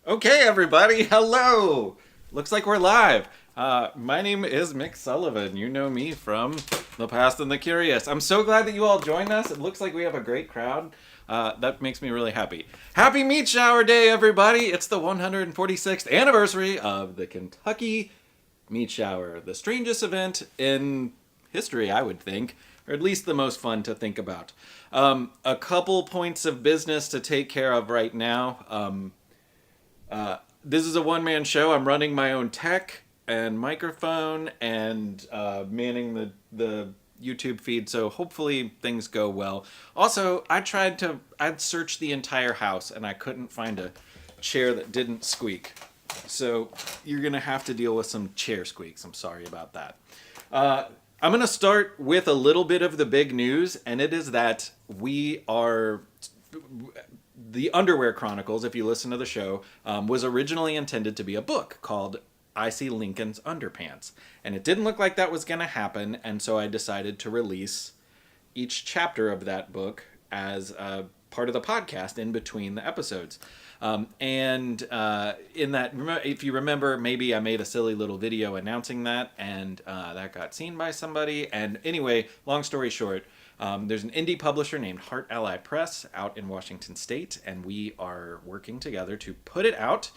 Okay, everybody, hello! Looks like we're live. My name is Mick Sullivan. You know me from The Past and the Curious. I'm so glad that you all joined us. It looks like we have a great crowd. That makes me really happy. Happy Meat Shower Day, everybody! It's the 146th anniversary of the Kentucky Meatshower, the strangest event in history, I would think, or at least the most fun to think about. A couple points of business to take care of right now. This is a one-man show. I'm running my own tech and microphone and manning the YouTube feed, so hopefully things go well. Also, I'd searched the entire house and I couldn't find a chair that didn't squeak. So you're going to have to deal with some chair squeaks. I'm sorry about that. I'm going to start with a little bit of the big news, and it is that we are... The Underwear Chronicles, if you listen to the show, was originally intended to be a book called I See Lincoln's Underpants. And it didn't look like that was going to happen, and so I decided to release each chapter of that book as part of the podcast in between the episodes. In that, if you remember, maybe I made a silly little video announcing that, and that got seen by somebody. And anyway, long story short, there's an indie publisher named Heart Ally Press out in Washington State, and we are working together to put it out.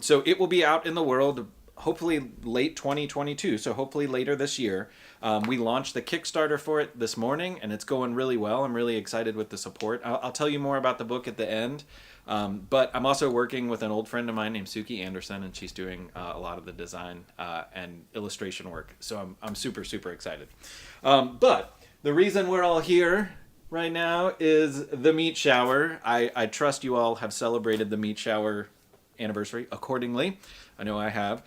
So it will be out in the world hopefully late 2022, so hopefully later this year. We launched the Kickstarter for it this morning, and it's going really well. I'm really excited with the support. I'll tell you more about the book at the end. But I'm also working with an old friend of mine named Suki Anderson, and she's doing a lot of the design and illustration work. So I'm super, super excited. But the reason we're all here right now is the Meat Shower. I trust you all have celebrated the Meat Shower anniversary accordingly. I know I have.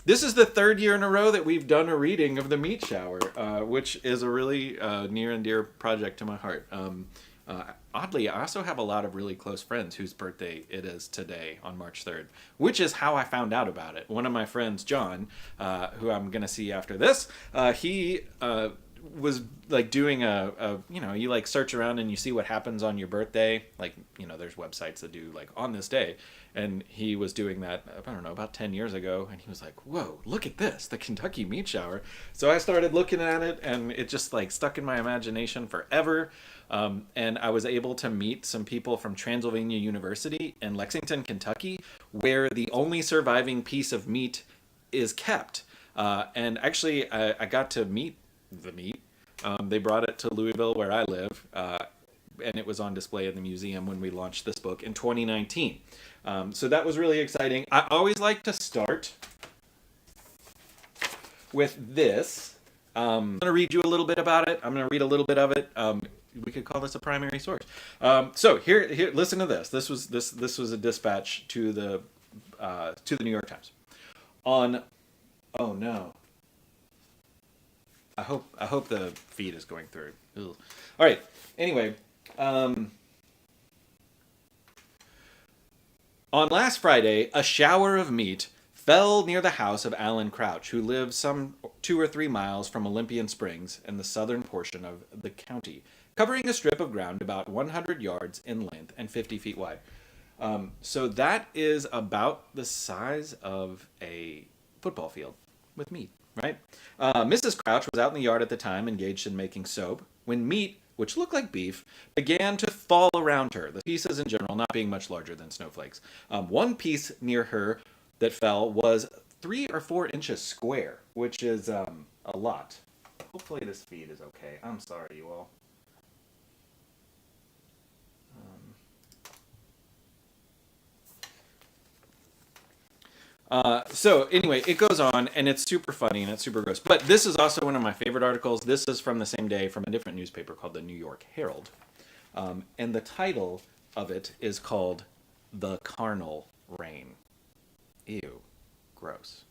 This is the third year in a row that we've done a reading of the Meat Shower, which is a really near and dear project to my heart. Oddly, I also have a lot of really close friends whose birthday it is today on March 3rd, which is how I found out about it. One of my friends, John, who I'm going to see after this, he was like doing you like search around and you see what happens on your birthday. Like, there's websites that do like on this day. And he was doing that, I don't know, about 10 years ago. And he was like, whoa, look at this, the Kentucky Meat Shower. So I started looking at it, and it just like stuck in my imagination forever. And I was able to meet some people from Transylvania University in Lexington, Kentucky, where the only surviving piece of meat is kept. And actually, I got to meet the meat. They brought it to Louisville, where I live, and it was on display in the museum when we launched this book in 2019. So that was really exciting. I always like to start with this. I'm going to read you a little bit about it. I'm going to read a little bit of it. We could call this a primary source. So here, listen to this. This was a dispatch to the New York Times. Oh no. I hope the feed is going through. Ugh. All right. Anyway, on last Friday, a shower of meat fell near the house of Alan Crouch, who lives some 2 or 3 miles from Olympian Springs in the southern portion of the county, covering a strip of ground about 100 yards in length and 50 feet wide. So that is about the size of a football field with meat, right? Mrs. Crouch was out in the yard at the time, engaged in making soap, when meat, which looked like beef, began to fall around her, the pieces in general not being much larger than snowflakes. One piece near her that fell was 3 or 4 inches square, which is a lot. Hopefully this feed is okay. I'm sorry, you all. So anyway, it goes on, and it's super funny and it's super gross. But this is also one of my favorite articles. This is from the same day from a different newspaper called the New York Herald. And the title of it is called The Carnal Rain. Ew. Gross.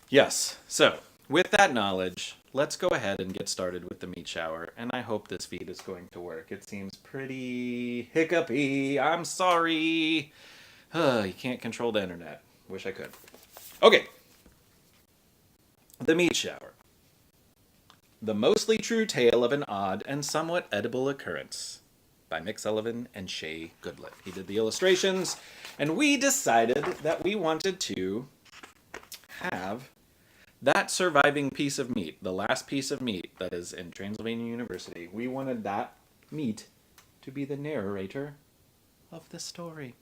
Yes. So, with that knowledge, let's go ahead and get started with the Meat Shower. And I hope this feed is going to work. It seems pretty hiccupy. I'm sorry. You can't control the internet. Wish I could. Okay. The Meat Shower. The mostly true tale of an odd and somewhat edible occurrence. by Mick Sullivan and Shay Goodlett. He did the illustrations, and we decided that we wanted to have that surviving piece of meat, the last piece of meat that is in Transylvania University, we wanted that meat to be the narrator of the story.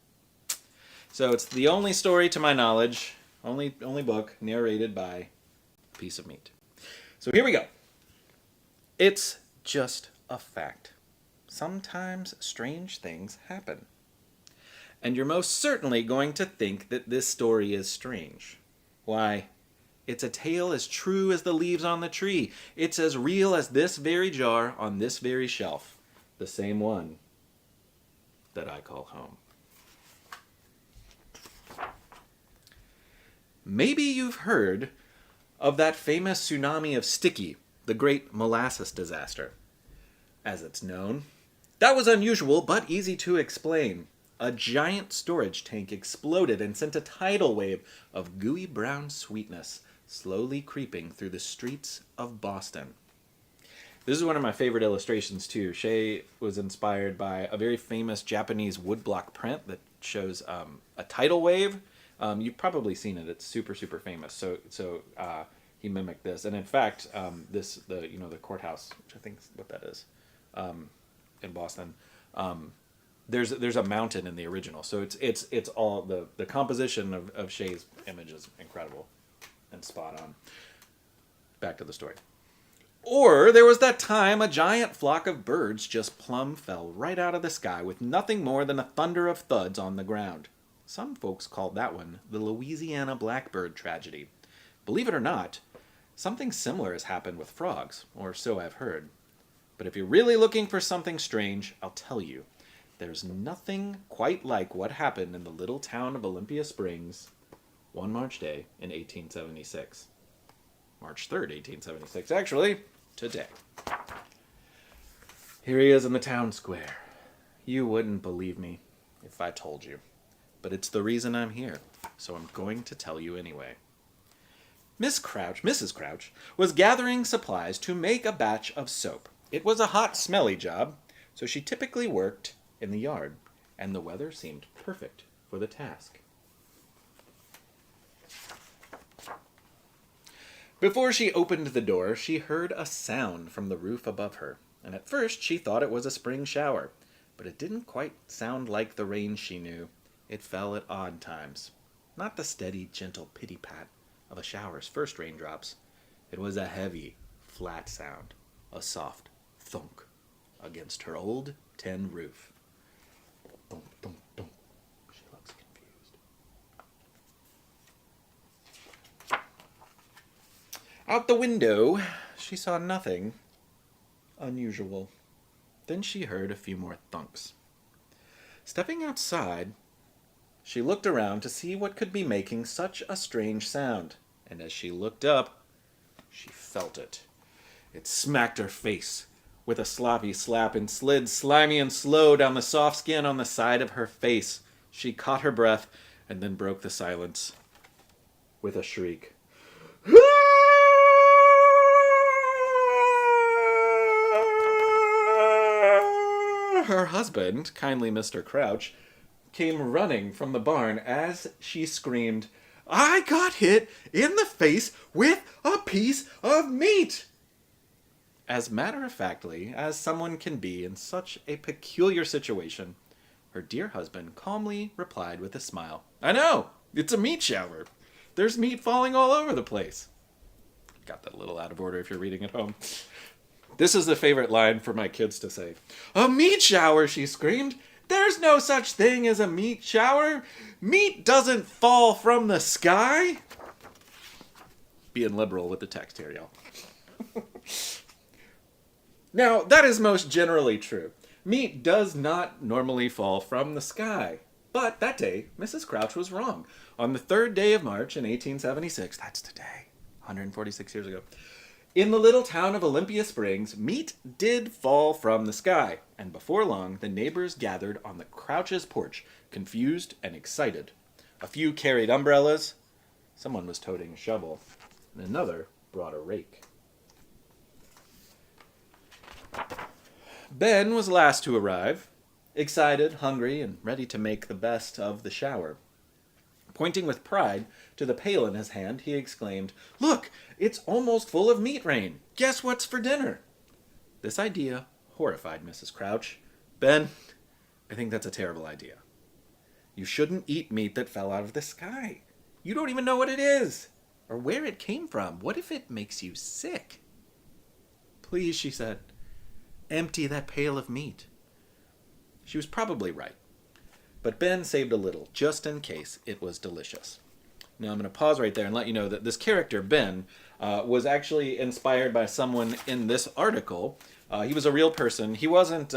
So it's the only story, to my knowledge, only book narrated by a piece of meat. So here we go. It's just a fact. Sometimes strange things happen. And you're most certainly going to think that this story is strange. Why? It's a tale as true as the leaves on the tree. It's as real as this very jar on this very shelf. The same one that I call home. Maybe you've heard of that famous tsunami of Sticky, the great molasses disaster. As it's known, that was unusual but easy to explain. A giant storage tank exploded and sent a tidal wave of gooey brown sweetness slowly creeping through the streets of Boston. This is one of my favorite illustrations too. Shay was inspired by a very famous Japanese woodblock print that shows a tidal wave. You've probably seen it. It's super, super famous. So he mimicked this, and in fact, the courthouse, which I think is what that is, in Boston. There's a mountain in the original, so it's all the composition of Shay's image is incredible and spot on. Back to the story. Or there was that time a giant flock of birds just plumb fell right out of the sky with nothing more than a thunder of thuds on the ground. Some folks called that one the Louisiana blackbird tragedy. Believe it or not, something similar has happened with frogs, or so I've heard. But if you're really looking for something strange, I'll tell you. There's nothing quite like what happened in the little town of Olympia Springs one March day in 1876. March 3rd, 1876, actually, today. Here he is in the town square. You wouldn't believe me if I told you. But it's the reason I'm here, so I'm going to tell you anyway. Mrs. Crouch, was gathering supplies to make a batch of soap. It was a hot, smelly job, so she typically worked in the yard, and the weather seemed perfect for the task. Before she opened the door, she heard a sound from the roof above her, and at first she thought it was a spring shower, but it didn't quite sound like the rain she knew. It fell at odd times, not the steady, gentle pity-pat of a shower's first raindrops. It was a heavy, flat sound, a soft thunk against her old tin roof. Thunk, thunk, thunk. She looks confused. Out the window, she saw nothing unusual. Then she heard a few more thunks. Stepping outside, she looked around to see what could be making such a strange sound, and as she looked up, she felt it. It smacked her face with a sloppy slap and slid slimy and slow down the soft skin on the side of her face. She caught her breath and then broke the silence with a shriek. Her husband, kindly Mr. Crouch, came running from the barn as she screamed, "I got hit in the face with a piece of meat!" As matter-of-factly as someone can be in such a peculiar situation, her dear husband calmly replied with a smile, "I know, it's a meat shower. There's meat falling all over the place." Got that a little out of order if you're reading at home. This is the favorite line for my kids to say. "A meat shower," she screamed. "There's no such thing as a meat shower. Meat doesn't fall from the sky." Being liberal with the text here, y'all. Now, that is most generally true. Meat does not normally fall from the sky. But that day, Mrs. Crouch was wrong. On the 3rd day of March in 1876, that's today, 146 years ago, in the little town of Olympia Springs, meat did fall from the sky, and before long, the neighbors gathered on the Crouch's porch, confused and excited. A few carried umbrellas, someone was toting a shovel, and another brought a rake. Ben was last to arrive. excited, hungry, and ready to make the best of the shower. Pointing with pride to the pail in his hand, he exclaimed, "Look, it's almost full of meat rain. Guess what's for dinner?" This idea horrified Mrs. Crouch. "Ben, I think that's a terrible idea. You shouldn't eat meat that fell out of the sky. You don't even know what it is, or where it came from. What if it makes you sick?" "Please," she said, "empty that pail of meat." She was probably right, but Ben saved a little, just in case it was delicious. Now I'm going to pause right there and let you know that this character, Ben, was actually inspired by someone in this article. He was a real person. He wasn't,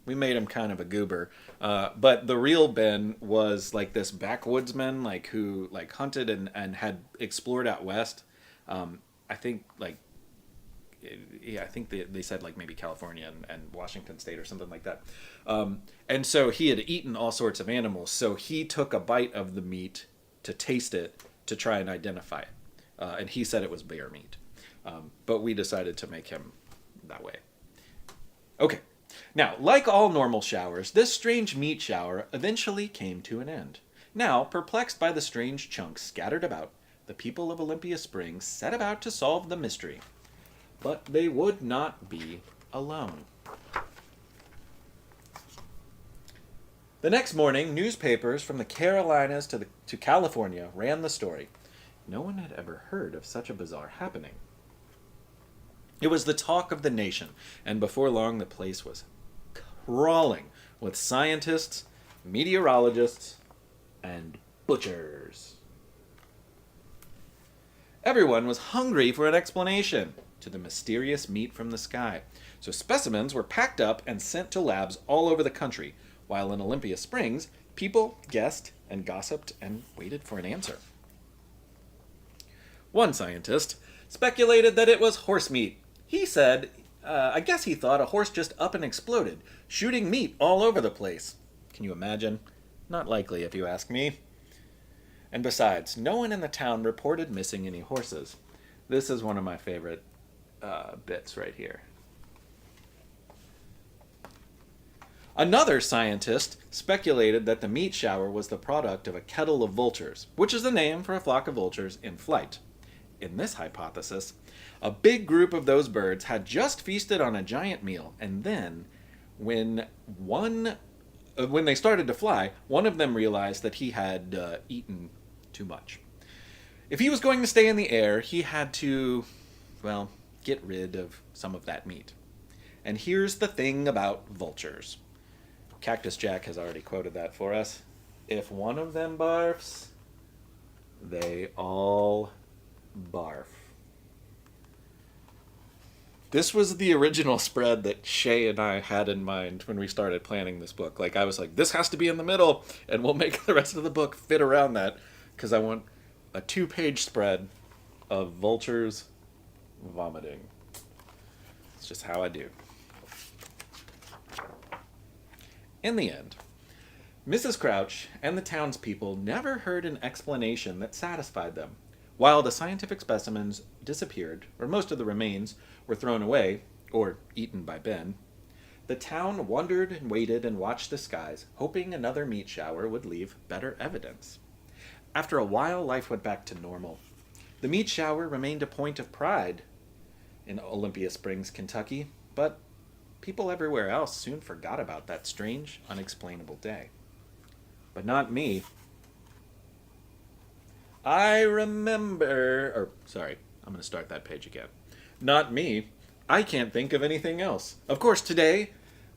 we made him kind of a goober, but the real Ben was like this backwoodsman, like who like hunted and had explored out west. I think like, yeah, I think they said like maybe California and Washington State or something like that. And so he had eaten all sorts of animals. So he took a bite of the meat to taste it to try and identify it. And he said it was bear meat. But we decided to make him that way. Okay. Now, like all normal showers, this strange meat shower eventually came to an end. Now, perplexed by the strange chunks scattered about, the people of Olympia Springs set about to solve the mystery. But they would not be alone. The next morning, newspapers from the Carolinas to California ran the story. No one had ever heard of such a bizarre happening. It was the talk of the nation, and before long the place was crawling with scientists, meteorologists, and butchers. Everyone was hungry for an explanation to the mysterious meat from the sky, so specimens were packed up and sent to labs all over the country, while in Olympia Springs, people guessed and gossiped and waited for an answer. One scientist speculated that it was horse meat. He said, I guess he thought a horse just up and exploded, shooting meat all over the place. Can you imagine? Not likely, if you ask me. And besides, no one in the town reported missing any horses. This is one of my favorite bits right here. Another scientist speculated that the meat shower was the product of a kettle of vultures, which is the name for a flock of vultures in flight. In this hypothesis, a big group of those birds had just feasted on a giant meal, and then, when they started to fly, one of them realized that he had eaten too much. If he was going to stay in the air, he had to, well, get rid of some of that meat. And here's the thing about vultures. Cactus Jack has already quoted that for us. If one of them barfs, they all barf. This was the original spread that Shay and I had in mind when we started planning this book. Like, I was like, this has to be in the middle, and we'll make the rest of the book fit around that, because I want a 2-page spread of vultures vomiting. It's just how I do. In the end, Mrs. Crouch and the townspeople never heard an explanation that satisfied them. While the scientific specimens disappeared, or most of the remains were thrown away, or eaten by Ben, the town wondered and waited and watched the skies, hoping another meat shower would leave better evidence. After a while, life went back to normal. The meat shower remained a point of pride in Olympia Springs, Kentucky, but people everywhere else soon forgot about that strange, unexplainable day. But not me. I'm going to start that page again. Not me. I can't think of anything else. Of course, today,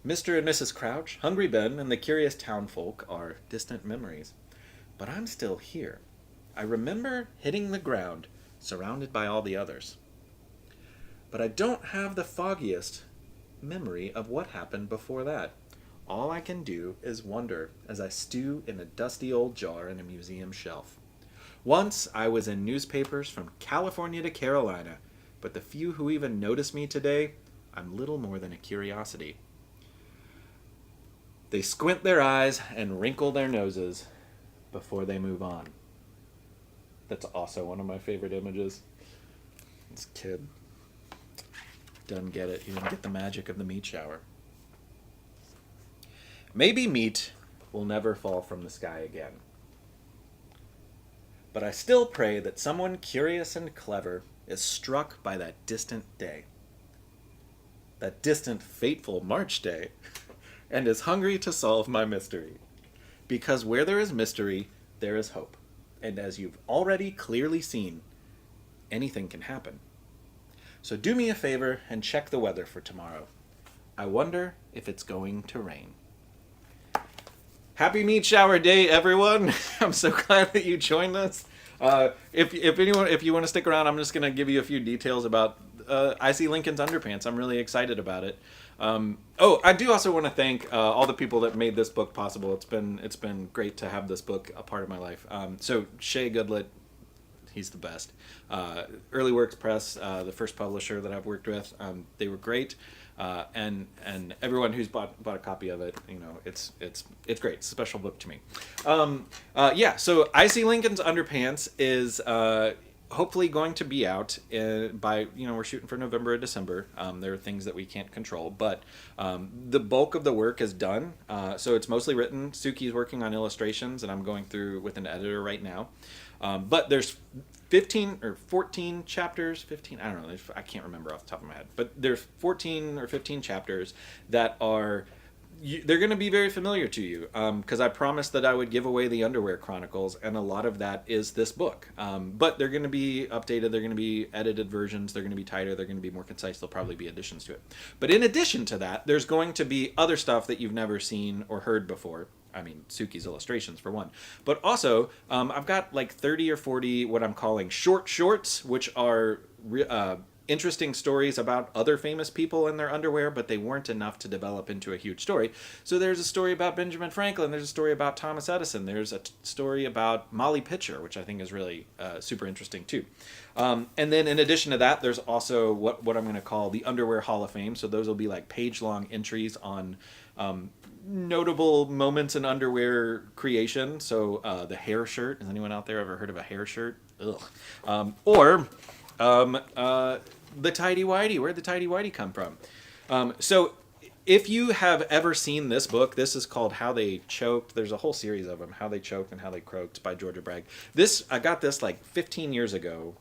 Mr. and Mrs. Crouch, Hungry Ben, and the curious townfolk are distant memories. But I'm still here. I remember hitting the ground, surrounded by all the others. But I don't have the foggiest memory of what happened before that. All I can do is wonder as I stew in a dusty old jar in a museum shelf. Once I was in newspapers from California to Carolina, but the few who even notice me today, I'm little more than a curiosity. They squint their eyes and wrinkle their noses before they move on. That's also one of my favorite images. This kid doesn't get it. He didn't get the magic of the meat shower. Maybe meat will never fall from the sky again. But I still pray that someone curious and clever is struck by that distant day, that distant fateful March day, and is hungry to solve my mystery. Because where there is mystery, there is hope. And as you've already clearly seen, anything can happen. So do me a favor and check the weather for tomorrow. I wonder if it's going to rain. Happy Meat Shower Day, everyone! I'm so glad that you joined us. If you want to stick around, I'm just going to give you a few details about I.C. Lincoln's underpants. I'm really excited about it. I do also want to thank all the people that made this book possible. It's been great to have this book a part of my life. So Shay Goodlett, he's the best. Early Works Press, the first publisher that I've worked with, they were great. And everyone who's bought a copy of it, it's great. It's a special book to me. So I.C. Lincoln's Underpants is hopefully going to be out by, we're shooting for November or December. There are things that we can't control, but the bulk of the work is done. So it's mostly written. Suki's working on illustrations, and I'm going through with an editor right now. But there's 15 or 14 chapters, 15, I don't know, I can't remember off the top of my head, but there's 14 or 15 chapters that are, they're going to be very familiar to you, because I promised that I would give away the Underwear Chronicles, and a lot of that is this book. But they're going to be updated, they're going to be edited versions, they're going to be tighter, they're going to be more concise, there'll probably be additions to it. But in addition to that, there's going to be other stuff that you've never seen or heard before. I mean, Suki's illustrations for one. But also, I've got like 30 or 40 what I'm calling short shorts, which are interesting stories about other famous people in their underwear, but they weren't enough to develop into a huge story. So there's a story about Benjamin Franklin, there's a story about Thomas Edison, there's a story about Molly Pitcher, which I think is really super interesting too. And then in addition to that, there's also what I'm going to call the Underwear Hall of Fame. So those will be like page-long entries on notable moments in underwear creation. So the hair shirt. Has anyone out there ever heard of a hair shirt? Ugh. Or the tidy whitey. Where'd the tidy whitey come from? So if you have ever seen this book, this is called How They Choked. There's a whole series of them, How They Choked and How They Croaked by Georgia Bragg. I got this like 15 years ago,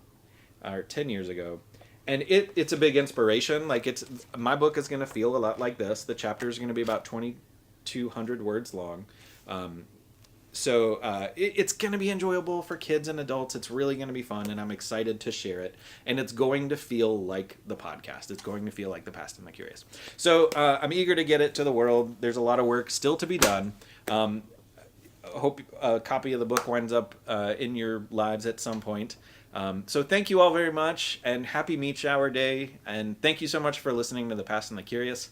or 10 years ago. And it's a big inspiration. Like my book is going to feel a lot like this. The chapters are going to be about 2,200 words long. So it's going to be enjoyable for kids and adults. It's really going to be fun, and I'm excited to share it. And it's going to feel like the podcast. It's going to feel like The Past and the Curious. So I'm eager to get it to the world. There's a lot of work still to be done. I hope a copy of the book winds up in your lives at some point. So thank you all very much, and happy Meat Shower Day. And thank you so much for listening to The Past and the Curious.